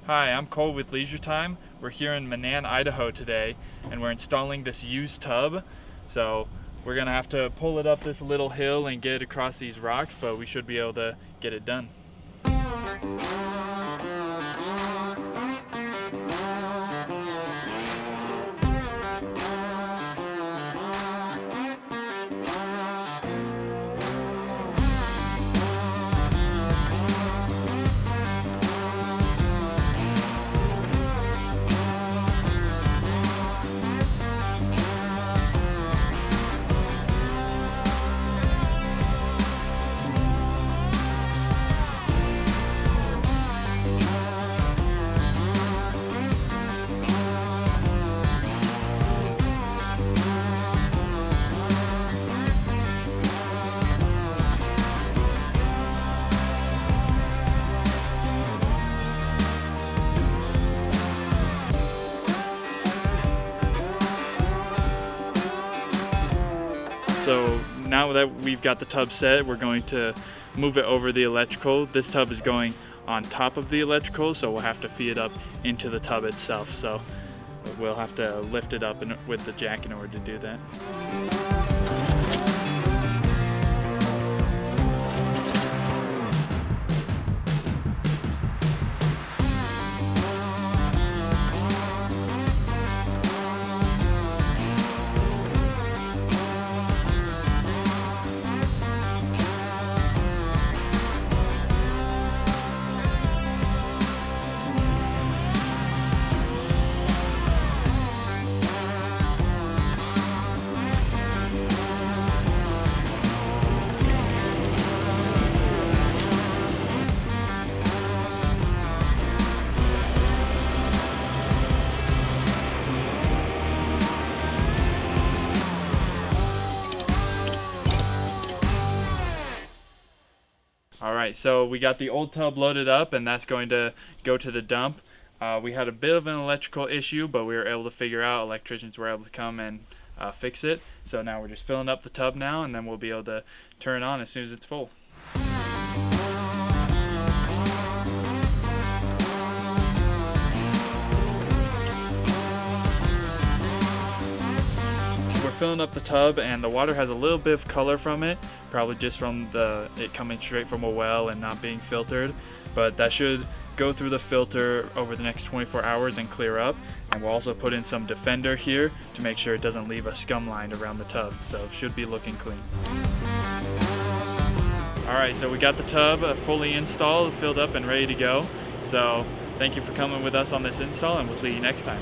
Hi, I'm Cole with Leisure Time. We're here in Manan, Idaho today, and we're installing this used tub. So we're gonna have to pull it up this little hill and get it across these rocks, but we should be able to get it done. So now that we've got the tub set, we're going to move it over the electrical. This tub is going on top of the electrical, so we'll have to feed it up into the tub itself. So we'll have to lift it up with the jack in order to do that. Alright, so we got the old tub loaded up, and that's going to go to the dump. We had a bit of an electrical issue, but we were able to figure out, electricians were able to come and fix it. So now we're just filling up the tub now, and then we'll be able to turn it on as soon as it's full. We're filling up the tub, and the water has a little bit of color from it, probably just from it coming straight from a well and not being filtered, but that should go through the filter over the next 24 hours and clear up. And we'll also put in some Defender here to make sure it doesn't leave a scum line around the tub, so it should be looking clean. Alright, so we got the tub fully installed, filled up, and ready to go. So thank you for coming with us on this install, and we'll see you next time.